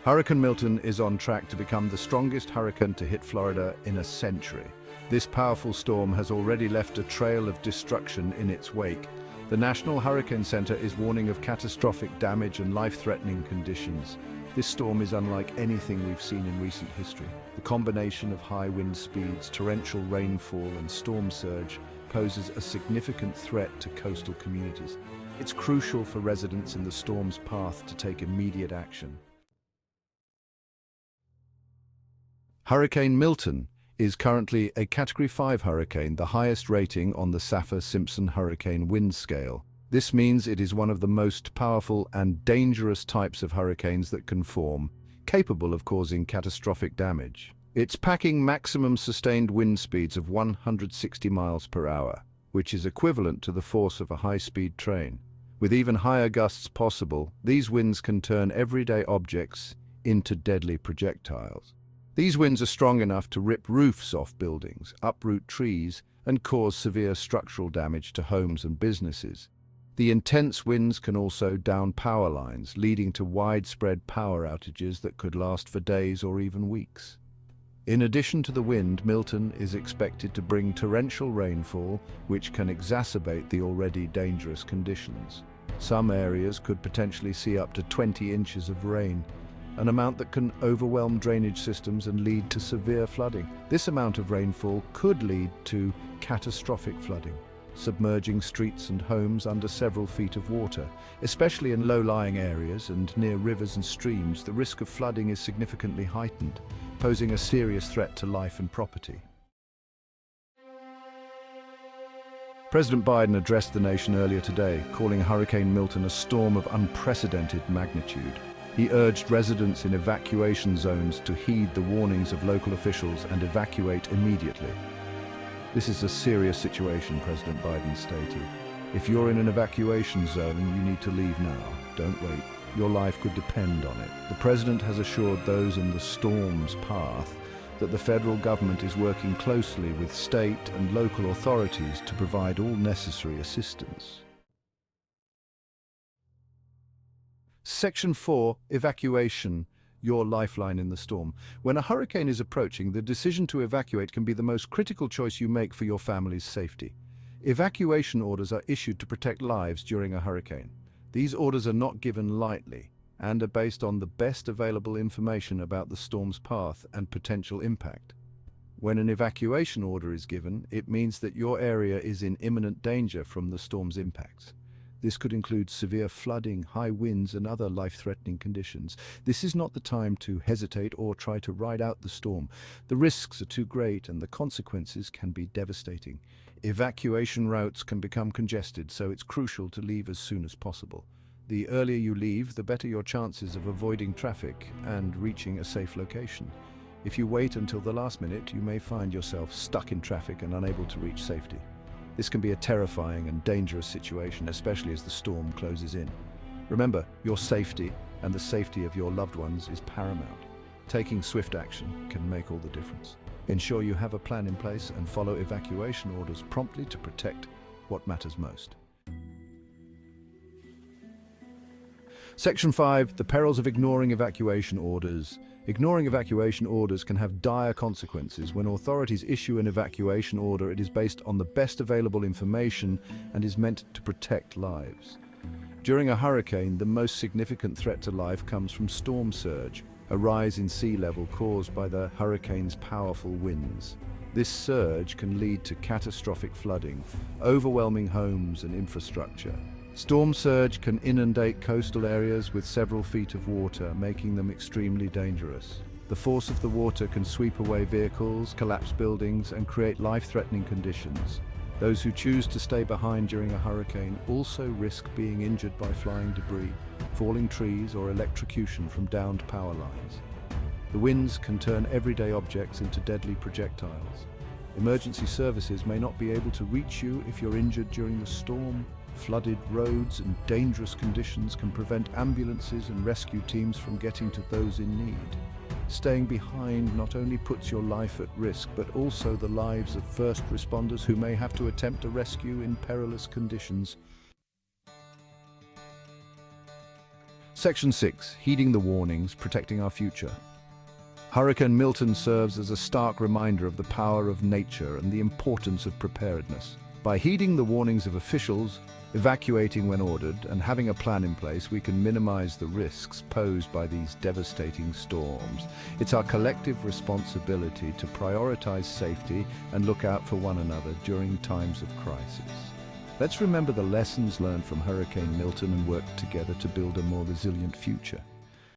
Hurricane Milton is on track to become the strongest hurricane to hit Florida in a century. This powerful storm has already left a trail of destruction in its wake. The National Hurricane Center is warning of catastrophic damage and life-threatening conditions. This storm is unlike anything we've seen in recent history. The combination of high wind speeds, torrential rainfall, and storm surge poses a significant threat to coastal communities. It's crucial for residents in the storm's path to take immediate action. Hurricane Milton is currently a Category 5 hurricane, the highest rating on the Saffir-Simpson hurricane wind scale. This means it is one of the most powerful and dangerous types of hurricanes that can form, capable of causing catastrophic damage. It's packing maximum sustained wind speeds of 160 miles per hour, which is equivalent to the force of a high-speed train. With even higher gusts possible, these winds can turn everyday objects into deadly projectiles. These winds are strong enough to rip roofs off buildings, uproot trees, and cause severe structural damage to homes and businesses. The intense winds can also down power lines, leading to widespread power outages that could last for days or even weeks. In addition to the wind, Milton is expected to bring torrential rainfall, which can exacerbate the already dangerous conditions. Some areas could potentially see up to 20 inches of rain, an amount that can overwhelm drainage systems and lead to severe flooding. This amount of rainfall could lead to catastrophic flooding, submerging streets and homes under several feet of water. Especially in low-lying areas and near rivers and streams, the risk of flooding is significantly heightened, posing a serious threat to life and property. President Biden addressed the nation earlier today, calling Hurricane Milton a storm of unprecedented magnitude. He urged residents in evacuation zones to heed the warnings of local officials and evacuate immediately. This is a serious situation, President Biden stated. If you're in an evacuation zone, you need to leave now. Don't wait. Your life could depend on it. The president has assured those in the storm's path that the federal government is working closely with state and local authorities to provide all necessary assistance. Section 4, Evacuation, your lifeline in the storm. When a hurricane is approaching, the decision to evacuate can be the most critical choice you make for your family's safety. Evacuation orders are issued to protect lives during a hurricane. These orders are not given lightly and are based on the best available information about the storm's path and potential impact. When an evacuation order is given, it means that your area is in imminent danger from the storm's impacts. This could include severe flooding, high winds, and other life-threatening conditions. This is not the time to hesitate or try to ride out the storm. The risks are too great and the consequences can be devastating. Evacuation routes can become congested, so it's crucial to leave as soon as possible. The earlier you leave, the better your chances of avoiding traffic and reaching a safe location. If you wait until the last minute, you may find yourself stuck in traffic and unable to reach safety. This can be a terrifying and dangerous situation, especially as the storm closes in. Remember, your safety and the safety of your loved ones is paramount. Taking swift action can make all the difference. Ensure you have a plan in place and follow evacuation orders promptly to protect what matters most. Section 5, the perils of ignoring evacuation orders. Ignoring evacuation orders can have dire consequences. When authorities issue an evacuation order, it is based on the best available information and is meant to protect lives. During a hurricane, the most significant threat to life comes from storm surge, a rise in sea level caused by the hurricane's powerful winds. This surge can lead to catastrophic flooding, overwhelming homes and infrastructure. Storm surge can inundate coastal areas with several feet of water, making them extremely dangerous. The force of the water can sweep away vehicles, collapse buildings, and create life-threatening conditions. Those who choose to stay behind during a hurricane also risk being injured by flying debris, falling trees, or electrocution from downed power lines. The winds can turn everyday objects into deadly projectiles. Emergency services may not be able to reach you if you're injured during the storm. Flooded roads and dangerous conditions can prevent ambulances and rescue teams from getting to those in need. Staying behind not only puts your life at risk, but also the lives of first responders who may have to attempt a rescue in perilous conditions. Section 6. Heeding the warnings, protecting our future. Hurricane Milton serves as a stark reminder of the power of nature and the importance of preparedness. By heeding the warnings of officials, evacuating when ordered, and having a plan in place, we can minimize the risks posed by these devastating storms. It's our collective responsibility to prioritize safety and look out for one another during times of crisis. Let's remember the lessons learned from Hurricane Milton and work together to build a more resilient future.